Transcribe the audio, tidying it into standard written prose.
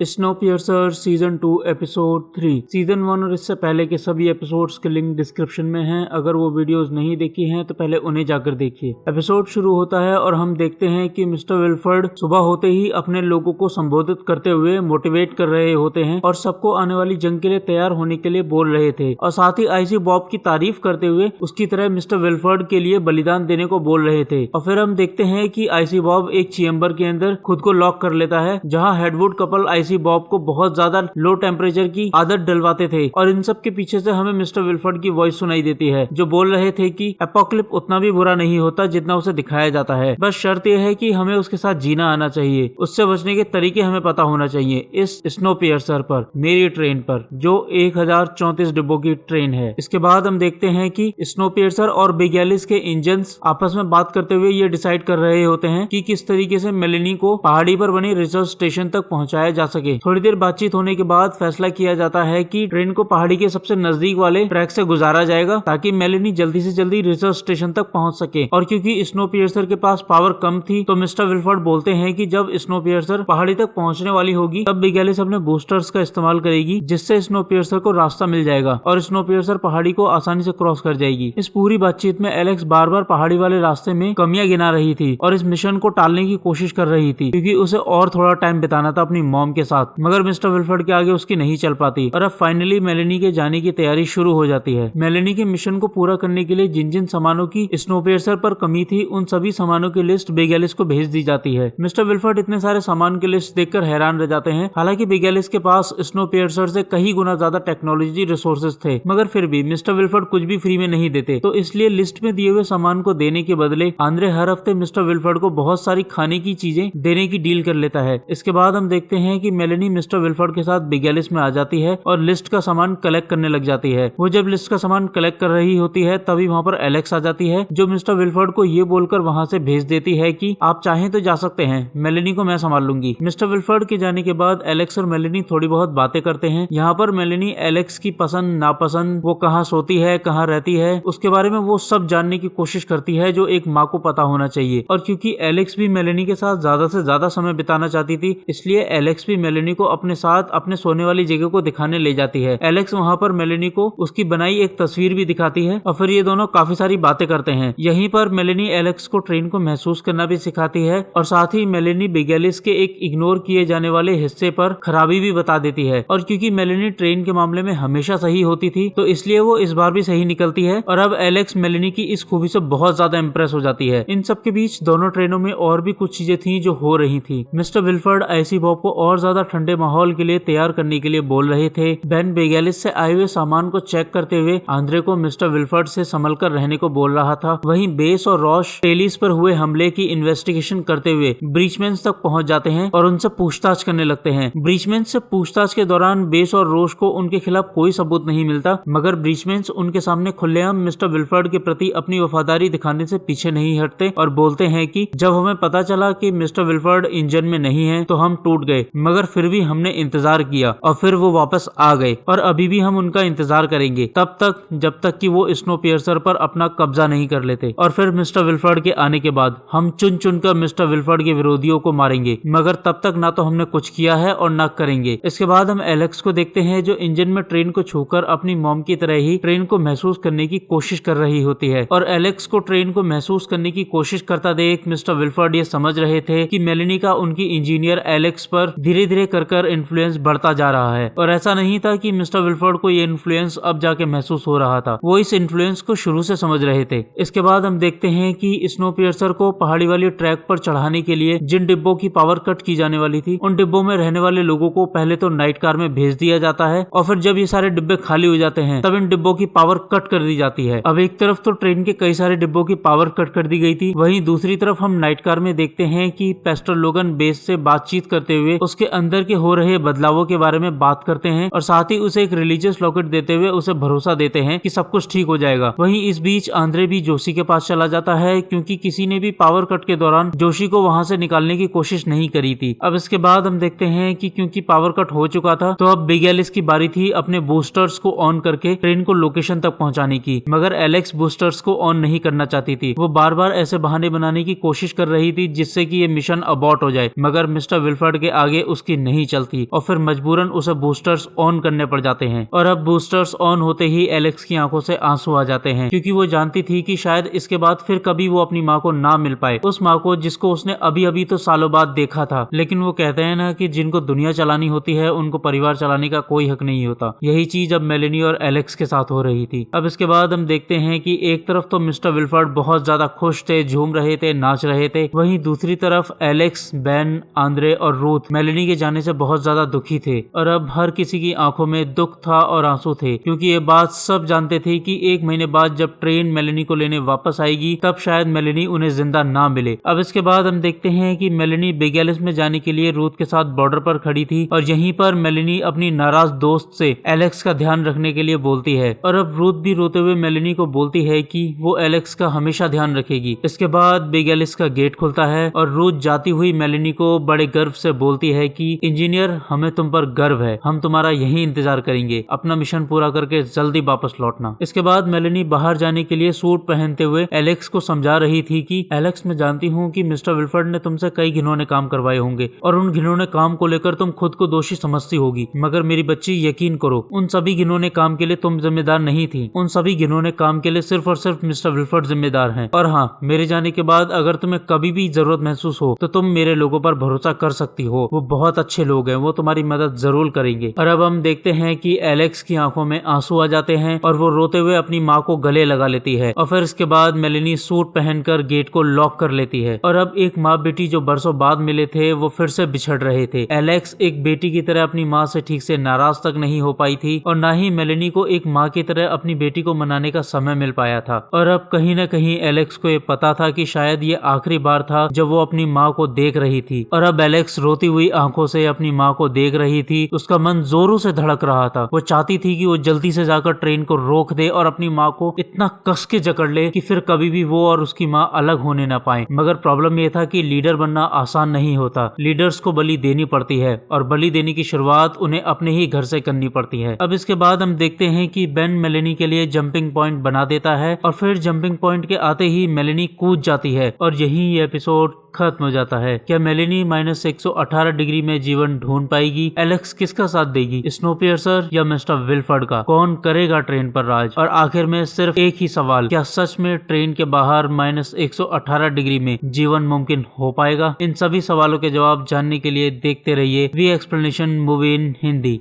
स्नोपियर्सर season 2 episode 3 season 1 और इससे पहले के सभी एपिसोड्स के लिंक डिस्क्रिप्शन में हैं। अगर वो वीडियोस नहीं देखी हैं तो पहले उन्हें जाकर देखिए। एपिसोड शुरू होता है और हम देखते हैं कि मिस्टर विल्फर्ड सुबह होते ही अपने लोगों को संबोधित करते हुए मोटिवेट कर रहे होते हैं और सबको आने वाली जंग के लिए तैयार होने के लिए बोल रहे थे और साथ ही आईसी बॉब की तारीफ करते हुए उसकी तरह मिस्टर विल्फर्ड के लिए बलिदान देने को बोल रहे थे। और फिर हम देखते हैं कि आईसी बॉब एक चेम्बर के अंदर खुद को लॉक कर लेता है जहाँ हेडवुड कपल आईसी बॉब को बहुत ज्यादा लो टेम्परेचर की आदत डलवाते थे और इन सब के पीछे से हमें मिस्टर विल्फर्ड की वॉइस सुनाई देती है जो बोल रहे थे कि एपोक्लिप उतना भी बुरा नहीं होता जितना उसे दिखाया जाता है, बस शर्त यह है कि हमें उसके साथ जीना आना चाहिए, उससे बचने के तरीके हमें पता होना चाहिए। इस स्नोपियर्सर पर, मेरी ट्रेन पर, जो 1034 डिब्बों की ट्रेन है। इसके बाद हम देखते हैं कि स्नोपियर्सर और बिग एलिस के इंजन्स आपस में बात करते हुए ये डिसाइड कर रहे होते हैं कि किस तरीके से मेलेनी को पहाड़ी पर बने रिसर्च स्टेशन तक पहुंचाया जा सके। थोड़ी देर बातचीत होने के बाद फैसला किया जाता है कि ट्रेन को पहाड़ी के सबसे नजदीक वाले ट्रैक से गुजारा जाएगा ताकि मेलेनी जल्दी से जल्दी रिसर्च स्टेशन तक पहुंच सके। और क्योंकि स्नोपियर्सर के पास पावर कम थी तो मिस्टर विल्फर्ड बोलते हैं कि जब स्नोपियर्सर पहाड़ी तक पहुंचने वाली होगी तब बिग एलिस अपने बूस्टर्स का इस्तेमाल करेगी जिससे स्नोपियर्सर को रास्ता मिल जाएगा और स्नोपियर्सर पहाड़ी को आसानी से क्रॉस कर जाएगी। इस पूरी बातचीत में एलेक्स बार बार पहाड़ी वाले रास्ते में कमियां गिना रही थी और इस मिशन को टालने की कोशिश कर रही थी क्योंकि उसे और थोड़ा टाइम बिताना था अपनी मॉम के साथ, मगर मिस्टर विल्फर्ड के आगे उसकी नहीं चल पाती। और अब फाइनली मेलेनी के जाने की तैयारी शुरू हो जाती है। मेलेनी के मिशन को पूरा करने के लिए जिन जिन सामानों की स्नोपियर्सर पर कमी थी उन सभी सामानों की लिस्ट बिग एलिस को भेज दी जाती है। मिस्टर विल्फर्ड इतने सारे सामान की लिस्ट देखकर हैरान रह जाते हैं। हालांकि बिग एलिस के पास स्नोपियर्सर से कई गुना ज्यादा टेक्नोलॉजी रिसोर्सेज थे, मगर फिर भी मिस्टर विल्फर्ड कुछ भी फ्री में नहीं देते, तो इसलिए लिस्ट में दिए हुए सामान को देने के बदले आंद्रे हर हफ्ते मिस्टर विल्फर्ड को बहुत सारी खाने की चीजें देने की डील कर लेता है। इसके बाद हम देखते हैं कि मेलेनी मिस्टर विल्फर्ड के साथ बिग एलिस में आ जाती है और लिस्ट का सामान कलेक्ट करने लग जाती है। वो जब लिस्ट का सामान कलेक्ट कर रही होती है तभी वहाँ पर एलेक्स आ जाती है जो मिस्टर विल्फर्ड को ये बोलकर वहाँ से भेज देती है कि आप चाहें तो जा सकते हैं, मेलेनी को मैं संभाल लूंगी। मिस्टर विल्फर्ड के जाने के बाद एलेक्स और मेलेनी थोड़ी बहुत बातें करते हैं। यहाँ पर मेलेनी एलेक्स की पसंद नापसंद, वो कहाँ सोती है, कहाँ रहती है, उसके बारे में वो सब जानने की कोशिश करती है जो एक माँ को पता होना चाहिए। और क्योंकि एलेक्स भी मेलेनी के साथ ज्यादा से ज्यादा समय बिताना चाहती थी इसलिए एलेक्स भी मेलेनी को अपने साथ अपने सोने वाली जगह को दिखाने ले जाती है। एलेक्स वहाँ पर मेलेनी को उसकी बनाई एक तस्वीर भी दिखाती है और फिर ये दोनों काफी सारी बातें करते हैं। यहीं पर मेलेनी एलेक्स को ट्रेन को महसूस करना भी सिखाती है और साथ ही मेलेनी बिग एलिस के एक इग्नोर किए जाने वाले हिस्से पर खराबी भी बता देती है। और क्योंकि मेलेनी ट्रेन के मामले में हमेशा सही होती थी तो इसलिए वो इस बार भी सही निकलती है और अब एलेक्स मेलेनी की इस खूबी से बहुत ज्यादा इम्प्रेस हो जाती है। इन सब के बीच दोनों ट्रेनों में और भी कुछ चीजें थी जो हो रही थी। मिस्टर विल्फर्ड आईसी बॉब को और ज्यादा ठंडे माहौल के लिए तैयार करने के लिए बोल रहे थे। बेन बिग एलिस से आए हुए सामान को चेक करते हुए आंद्रे को मिस्टर विल्फर्ड से संभल कर रहने को बोल रहा था। वहीं बेस और रॉश टेलिस पर हुए हमले की इन्वेस्टिगेशन करते हुए ब्रीचमैन्स तक पहुंच जाते हैं और उनसे पूछताछ करने लगते हैं। ब्रीचमैन्स से पूछताछ के दौरान बेस और रॉश को उनके खिलाफ कोई सबूत नहीं मिलता, मगर ब्रीचमैन्स उनके सामने खुलेआम मिस्टर विल्फर्ड के प्रति अपनी वफादारी दिखाने से पीछे नहीं हटते और बोलते हैं कि जब हमें पता चला कि मिस्टर विल्फर्ड इंजन में नहीं है तो हम टूट गए, मगर फिर भी हमने इंतजार किया और फिर वो वापस आ गए और अभी भी हम उनका इंतजार करेंगे तब तक जब तक कि वो स्नोपियर्सर पर अपना कब्जा नहीं कर लेते। और फिर मिस्टर विल्फर्ड के आने के बाद हम चुन चुनकर मिस्टर विल्फर्ड के विरोधियों को मारेंगे, मगर तब तक ना तो हमने कुछ किया है और ना करेंगे। इसके बाद हम एलेक्स को देखते हैं जो इंजन में ट्रेन को छूकर अपनी मॉम की तरह ही ट्रेन को महसूस करने की कोशिश कर रही होती है और एलेक्स को ट्रेन को महसूस करने की कोशिश करता देख मिस्टर विल्फर्ड ये समझ रहे थे कि मेलेनी का उनकी इंजीनियर एलेक्स पर धीरे धीरे कर इन्फ्लुएंस बढ़ता जा रहा है। और ऐसा नहीं था कि मिस्टर विल्फर्ड को ये इन्फ्लुएंस अब जाके महसूस हो रहा था, वो इस इन्फ्लुएंस को शुरू से समझ रहे थे। इसके बाद हम देखते हैं कि स्नोपियर्सर को पहाड़ी वाली ट्रैक पर चढ़ाने के लिए जिन डिब्बों की पावर कट की जाने वाली थी उन डिब्बों में रहने वाले लोगों को पहले तो नाइट कार में भेज दिया जाता है और फिर जब ये सारे डिब्बे खाली हो जाते हैं तब इन डिब्बों की पावर कट कर दी जाती है। अब एक तरफ तो ट्रेन के कई सारे डिब्बों की पावर कट कर दी गई थी, वहीं दूसरी तरफ हम नाइट कार में देखते हैं कि पेस्टर लोगन बेस से बातचीत करते हुए उसके अंदर के हो रहे बदलावों के बारे में बात करते हैं और साथ ही उसे एक रिलीजियस लॉकेट देते हुए उसे भरोसा देते हैं कि सब कुछ ठीक हो जाएगा। वहीं इस बीच आंद्रे भी जोशी के पास चला जाता है क्योंकि किसी ने भी पावर कट के दौरान जोशी को वहां से निकालने की कोशिश नहीं करी थी। अब इसके बाद हम देखते हैं कि क्योंकि पावर कट हो चुका था तो अब बिग एलिस की बारी थी अपने बूस्टर्स को ऑन करके ट्रेन को लोकेशन तक पहुंचाने की, मगर एलेक्स बूस्टर्स को ऑन नहीं करना चाहती थी। वो बार बार ऐसे बहाने बनाने की कोशिश कर रही थी जिससे कि ये मिशन अबॉर्ट हो जाए, मगर मिस्टर विल्फर्ड के आगे उसकी उसकी नहीं चलती और फिर मजबूरन उसे बूस्टर्स ऑन करने पड़ जाते हैं। और अब बूस्टर्स ऑन होते ही एलेक्स की आंखों से आंसू आ जाते हैं, क्योंकि वो जानती थी कि शायद इसके बाद फिर कभी वो अपनी माँ को ना मिल पाए, उस माँ को जिसको उसने अभी अभी तो सालों बाद देखा था। लेकिन वो कहते हैं ना कि जिनको दुनिया चलानी होती है उनको परिवार चलाने का कोई हक नहीं होता। यही चीज अब मेलेनी और एलेक्स के साथ हो रही थी। अब इसके बाद हम देखते हैं कि एक तरफ तो मिस्टर विल्फर्ड बहुत ज्यादा खुश थे, झूम रहे थे, नाच रहे थे, वहीं दूसरी तरफ एलेक्स, बेन, आंद्रे और रूथ मेलेनी के जाने से बहुत ज्यादा दुखी थे। और अब हर किसी की आंखों में दुख था और आंसू थे, क्योंकि ये बात सब जानते थे कि 1 महीने बाद जब ट्रेन मेलेनी को लेने वापस आएगी तब शायद मेलेनी उन्हें जिंदा ना मिले। अब इसके बाद हम देखते हैं कि मेलेनी बिग एलिस में जाने के लिए रूथ के साथ बॉर्डर पर खड़ी थी और यहीं पर मेलेनी अपनी नाराज दोस्त से एलेक्स का ध्यान रखने के लिए बोलती है। और अब रूथ भी रोते हुए मेलेनी को बोलती है कि वो एलेक्स का हमेशा ध्यान रखेगी। इसके बाद बिग एलिस का गेट खुलता है और रूथ जाती हुई मेलेनी को बड़े गर्व से बोलती है कि इंजीनियर, हमें तुम पर गर्व है, हम तुम्हारा यही इंतजार करेंगे, अपना मिशन पूरा करके जल्दी वापस लौटना। इसके बाद मेलेनी बाहर जाने के लिए सूट पहनते हुए एलेक्स को समझा रही थी कि एलेक्स, मैं जानती हूँ कि मिस्टर विल्फर्ड ने तुमसे कई घिनौने काम करवाए होंगे और उन घिनौने काम को लेकर तुम खुद को दोषी समझती होगी, मगर मेरी बच्ची यकीन करो, उन सभी घिनौने काम के लिए तुम जिम्मेदार नहीं थी। उन सभी घिनौने काम के लिए सिर्फ और सिर्फ मिस्टर विल्फर्ड जिम्मेदार हैं। और हाँ, मेरे जाने के बाद अगर तुम्हें कभी भी जरूरत महसूस हो तो तुम मेरे लोगों पर भरोसा कर सकती हो, वो बहुत अच्छे लोग हैं, वो तुम्हारी मदद जरूर करेंगे। और अब हम देखते हैं कि एलेक्स की आंखों में आंसू आ जाते हैं और वो रोते हुए अपनी माँ को गले लगा लेती है। और फिर इसके बाद मेलेनी सूट पहनकर गेट को लॉक कर लेती है। और अब एक माँ बेटी जो बरसों बाद मिले थे वो फिर से बिछड़ रहे थे। एलेक्स एक बेटी की तरह अपनी माँ से ठीक से नाराज तक नहीं हो पाई थी और ना ही मेलेनी को एक माँ की तरह अपनी बेटी को मनाने का समय मिल पाया था। और अब कहीं न कहीं एलेक्स को ये पता था कि शायद ये आखिरी बार था जब वो अपनी माँ को देख रही थी। और अब एलेक्स रोती हुई आंखों से अपनी माँ को देख रही थी। उसका मन जोरों से धड़क रहा था। वो चाहती थी कि वो जल्दी से जाकर ट्रेन को रोक दे और अपनी माँ को इतना कस के जकड़ ले कि फिर कभी भी वो और उसकी माँ अलग होने ना पाए। मगर प्रॉब्लम ये था कि लीडर बनना आसान नहीं होता। लीडर्स को बलि देनी पड़ती है और बलि देने की शुरुआत उन्हें अपने ही घर से करनी पड़ती है। अब इसके बाद हम देखते हैं कि बेन मेलेनी के लिए जंपिंग पॉइंट बना देता है और फिर जंपिंग पॉइंट के आते ही मेलेनी कूद जाती है और यही ये एपिसोड खत्म हो जाता है। क्या मेलेनी -118 डिग्री में जीवन ढूंढ पाएगी? एलेक्स किसका साथ देगी, स्नोपियर्सर या मिस्टर विल्फर्ड का? कौन करेगा ट्रेन पर राज? और आखिर में सिर्फ एक ही सवाल, क्या सच में ट्रेन के बाहर -118 डिग्री में जीवन मुमकिन हो पाएगा? इन सभी सवालों के जवाब जानने के लिए देखते रहिए V explanation movie in Hindi.